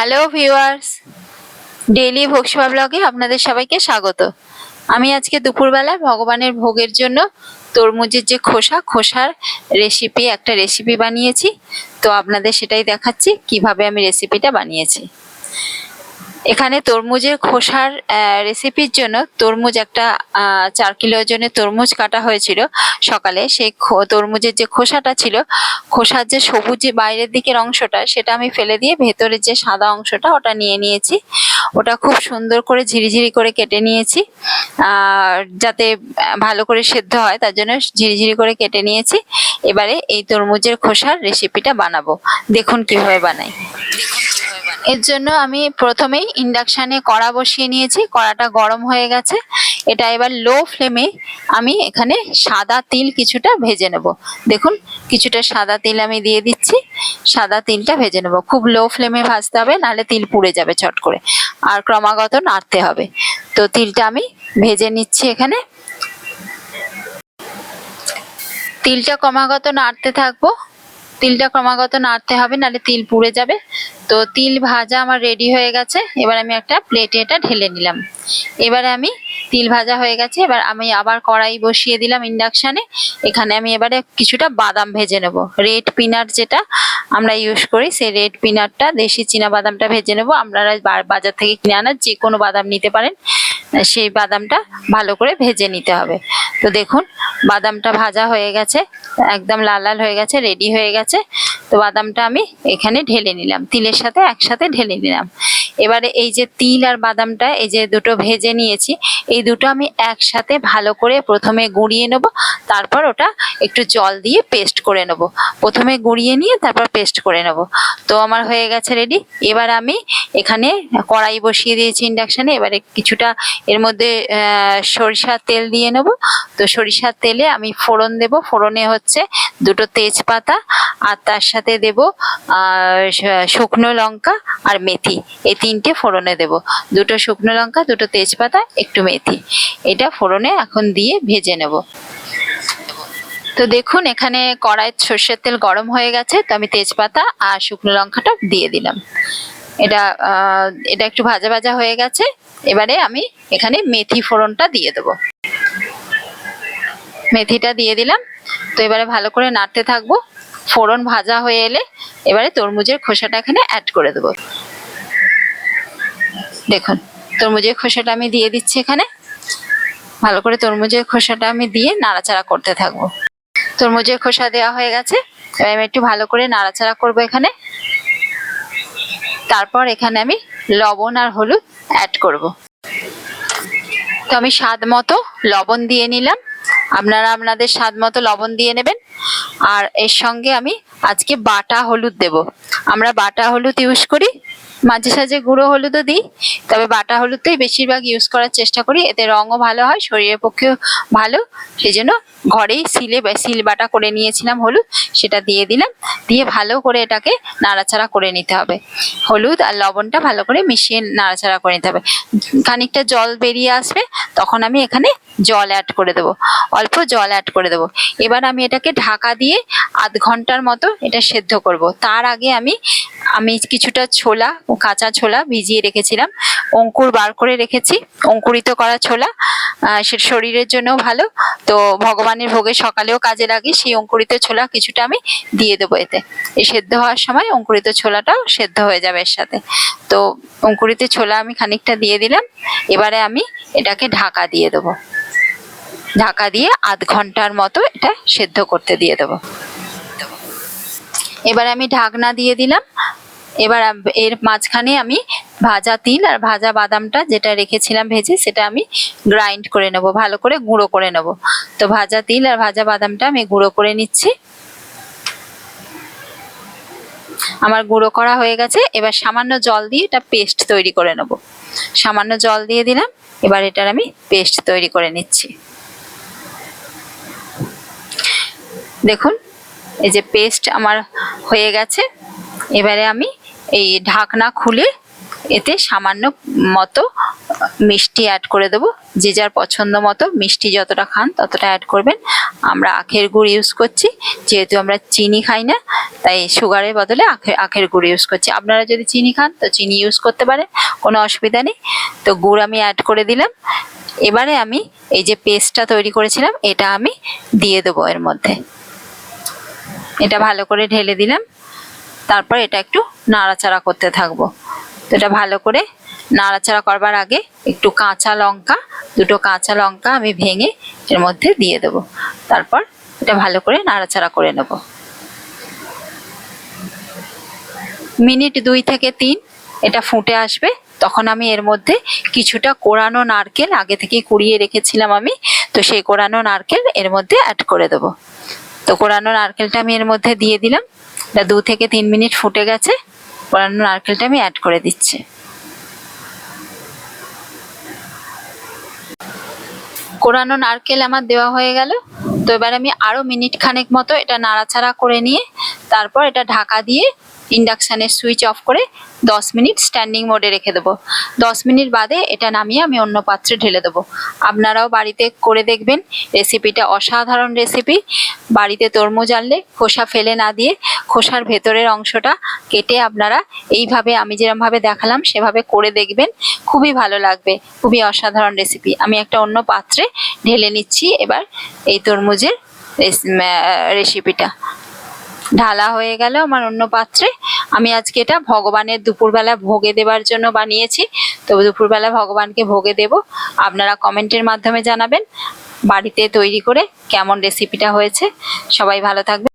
Hello viewers, daily ভোগসভা ব্লগে আপনাদের সবাইকে স্বাগত। আমি আজকে দুপুরবেলায় ভগবানের ভোগের জন্য তরমুজের যে খোসার একটা রেসিপি বানিয়েছি। তো আপনাদের সেটাই দেখাচ্ছি কিভাবে আমি রেসিপিটা বানিয়েছি। এখানে তরমুজের খোসার রেসিপির জন্য তরমুজ একটা 4 কিলো ওজনের তরমুজ কাটা হয়েছিল সকালে। সেই তরমুজের যে খোসাটা ছিল, খোসার যে সবুজ বাইরের দিকের অংশটা সেটা আমি ফেলে দিয়ে ভেতরের যে সাদা অংশটা ওটা নিয়েছি। ওটা খুব সুন্দর করে ঝিরিঝিরি করে কেটে নিয়েছি, যাতে ভালো করে সেদ্ধ হয়, তার জন্য ঝিরিঝিরি করে কেটে নিয়েছি। এবারে এই তরমুজের খোসার রেসিপিটা বানাবো, দেখুন কিভাবে বানাই। এর জন্য আমি প্রথমেই ইন্ডাকশনে কড়া বসিয়ে নিয়েছি। কড়াটা গরম হয়ে গেছে। এটা এবার লো ফ্লেমে আমি এখানে সাদা তিল কিছুটা ভেজে নেব। দেখুন, কিছুটা সাদা তিল আমি দিয়ে দিচ্ছি। সাদা তিলটা ভেজে নেব, খুব লো ফ্লেমে ভাজতে হবে, নাহলে তিল পুড়ে যাবে চট করে, আর ক্রমাগত নাড়তে হবে। তো তিলটা আমি ভেজে নিচ্ছি। এখানে তিলটা ক্রমাগত নাড়তে থাকবো। তিলটা ক্রমাগত নাড়তে হবে, নাহলে তিল পুড়ে যাবে। তো তিল ভাজা আমার রেডি হয়ে গেছে। এবার আমি একটা প্লেটে এটা ঢেলে নিলাম। এবারে আমি তিল ভাজা হয়ে গেছে। এবার আমি আবার কড়াই বসিয়ে দিলাম ইন্ডাকশনে। এখানে আমি এবারে কিছুটা বাদাম ভেজে নেব। রেড পিনাট যেটা আমরা ইউজ করি, সেই রেড পিনাটটা, দেশি চীনা বাদামটা ভেজে নেব। আপনারা বাজার থেকে কিনে আনা যে কোনো বাদাম নিতে পারেন। সেই বাদামটা ভালো করে ভেজে নিতে হবে। তো দেখুন, বাদামটা ভাজা হয়ে গেছে, একদম লাল লাল হয়ে গেছে, রেডি হয়ে গেছে। তো বাদামটা আমি এখানে ঢেলে নিলাম, তিলের সাথে একসাথে ঢেলে নিলাম। এবারে এই যে তিল আর বাদামটা, এই যে দুটো ভেজে নিয়েছি, এই দুটো আমি একসাথে ভালো করে প্রথমে গুঁড়িয়ে নেব, তারপর ওটা একটু জল দিয়ে পেস্ট করে নেব। প্রথমে গুঁড়িয়ে নিয়ে তারপর পেস্ট করে নেব। তো আমার হয়ে গেছে রেডি। এবার আমি এখানে কড়াই বসিয়ে দিয়েছি ইন্ডাকশনে। এবারে কিছুটা এর মধ্যে সরিষার তেল দিয়ে নেব। তো সরিষার তেলে আমি ফোড়ন দেব। ফোড়নে হচ্ছে দুটো তেজপাতা, আর তার সাথে দেব শুকনো লঙ্কা আর মেথি। এই তিনটে ফোড়নে দেব, দুটো শুকনো লঙ্কা, দুটো তেজপাতা, একটু মেথি। এটা ফোড়নে এখন দিয়ে ভেজে নেব। তো দেখুন, এখানে কড়াইতে সর্ষের তেল গরম হয়ে গেছে। তো আমি তেজপাতা আর শুকনো লঙ্কাটা দিয়ে দিলাম। এটা একটু ভাজা ভাজা হয়ে গেছে। এবারে আমি এখানে মেথি ফোড়নটা দিয়ে দেবো। মেথিটা দিয়ে দিলাম। তো এবারে ভালো করে নাড়তে থাকবো। ফোড়ন ভাজা হয়ে এলে এবারে তরমুজের খোসাটা এখানে অ্যাড করে দেবো। দেখুন, তরমুজের খোসাটা আমি দিয়ে দিচ্ছি এখানে। ভালো করে তরমুজের খোসাটা আমি দিয়ে নাড়াচাড়া করতে থাকবো। তরমুজের খোসা দেওয়া হয়ে গেছে। এবার আমি একটু ভালো করে নাড়াচাড়া করবো এখানে। তারপর এখানে আমি লবণ আর হলুদ অ্যাড করব। তো আমি স্বাদ মতো লবণ দিয়ে নিলাম। আপনারা আপনাদের স্বাদ মতো লবণ দিয়ে নেবেন। আর এর সঙ্গে আমি আজকে বাটা হলুদ দেব। আমরা বাটা হলুদ ইউজ করি, মাঝে সাঝে গুঁড়ো হলুদও দিই, তবে বাটা হলুদটাই বেশিরভাগ ইউজ করার চেষ্টা করি। এতে রঙও ভালো হয়, শরীরের পক্ষেও ভালো। সেই জন্য ঘরেই সিল বাটা করে নিয়েছিলাম হলুদ, সেটা দিয়ে দিলাম। দিয়ে ভালো করে এটাকে নাড়াচাড়া করে নিতে হবে। হলুদ আর লবণটা ভালো করে মিশিয়ে নাড়াচাড়া করে নিতে হবে। খানিকটা জল বেরিয়ে আসবে, তখন আমি এখানে জল অ্যাড করে দেবো, অল্প জল অ্যাড করে দেবো। এবার আমি এটাকে ঢাকা দিয়ে আধ ঘন্টার মতো এটা সেদ্ধ করব। তার আগে আমি কিছুটা কাঁচা ছোলা ভিজিয়ে রেখেছিলাম, অঙ্কুর বার করে রেখেছি। অঙ্কুরিত করা ছোলা, সেটা শরীরের জন্য ভালো। তো ভগবানের ভোগে সকালেও কাজে লাগে। সেই অঙ্কুরিত ছোলা কিছুটা আমি দিয়ে দেবো এতে। এই সেদ্ধ হওয়ার সময় অঙ্কুরিত ছোলাটাও সেদ্ধ হয়ে যাবে এর সাথে। তো অঙ্কুরিত ছোলা আমি খানিকটা দিয়ে দিলাম। এবারে আমি এটাকে ঢাকা দিয়ে দেবো। ঢাকা দিয়ে আধ ঘন্টার মতো এটা সেদ্ধ করতে দিয়ে দেবো। এবার আমি ঢাকনা দিয়ে দিলাম। এবার এর মাঝখানে আমি ভাজা তিল আর ভাজা বাদামটা যেটা রেখেছিলাম ভেজে, সেটা আমি গ্রাইন্ড করে নেব, ভালো করে গুঁড়ো করে নেব। তো ভাজা তিল আর ভাজা বাদামটা আমি গুঁড়ো করে নিচ্ছি। আমার গুঁড়ো করা হয়ে গেছে। এবার সামান্য জল দিয়ে এটা পেস্ট তৈরি করে নেব। সামান্য জল দিয়ে দিলাম। এবার এটার আমি পেস্ট তৈরি করে নিচ্ছি। দেখুন, এই যে পেস্ট আমার হয়ে গেছে। এবারে আমি এই ঢাকনা খুলে এতে সামান্য মতো মিষ্টি অ্যাড করে দেবো। যে যার পছন্দ মতো মিষ্টি যতটা খান ততটা অ্যাড করবেন। আমরা আখের গুড় ইউজ করছি, যেহেতু আমরা চিনি খাই না তাই সুগারের বদলে আখের গুড় ইউজ করছি। আপনারা যদি চিনি খান তো চিনি ইউজ করতে পারেন, কোনো অসুবিধা নেই। তো গুড় আমি অ্যাড করে দিলাম। এবারে আমি এই যে পেস্টটা তৈরি করেছিলাম এটা আমি দিয়ে দেবো এর মধ্যে। এটা ভালো করে ঢেলে দিলাম। তারপর এটা একটু নাড়াচাড়া করতে থাকবো। তো এটা ভালো করে নাড়াচাড়া করবার আগে একটু দুটো কাঁচা লঙ্কা আমি ভেঙে এর মধ্যে দিয়ে দেবো। তারপর এটা ভালো করে নাড়াচাড়া করে নেব। মিনিট 2 থেকে 3 এটা ফুটে আসবে, তখন আমি এর মধ্যে কিছুটা কোরানো নারকেল আগে থেকে কুড়িয়ে রেখেছিলাম আমি, তো সেই কোরানো নারকেল এর মধ্যে অ্যাড করে দেবো। তো কোরানো নারকেলটা আমি এর মধ্যে দিয়ে দিলাম। এটা 2 থেকে 3 মিনিট ফুটে গেছে। কোরানো নারকেলটা আমি অ্যাড করে দিচ্ছি। কোরানো নারকেল আমার দেওয়া হয়ে গেল। তো এবার আমি আরো মিনিট খানেক মতো এটা নাড়াচাড়া করে নিয়ে তারপর এটা ঢাকা দিয়ে ইন্ডাকশনের সুইচ অফ করে 10 মিনিট স্ট্যান্ডিং মোডে রেখে দেবো। 10 মিনিট বাদে এটা নামিয়ে আমি অন্য পাত্রে ঢেলে দেবো। আপনারাও বাড়িতে করে দেখবেন, রেসিপিটা অসাধারণ রেসিপি। বাড়িতে তরমুজ আনলে খোসা ফেলে না দিয়ে খোসার ভেতরের অংশটা কেটে আপনারা এইভাবে আমি যেরকমভাবে দেখালাম সেভাবে করে দেখবেন, খুবই ভালো লাগবে। খুবই অসাধারণ রেসিপি। আমি একটা অন্য পাত্রে ঢেলে নিচ্ছি এবার এই তরমুজের রেসিপিটা। ঢালা হয়ে গেল আমার অন্য পাত্রে। আমি আজকে এটা ভগবানের দুপুরবেলা ভোগে দেবার জন্য বানিয়েছি। তো দুপুরবেলা ভগবানকে ভোগে দেব। আপনারা কমেন্টের মাধ্যমে জানাবেন বাড়িতে তৈরি করে কেমন রেসিপিটা হয়েছে। সবাই ভালো থাকবেন।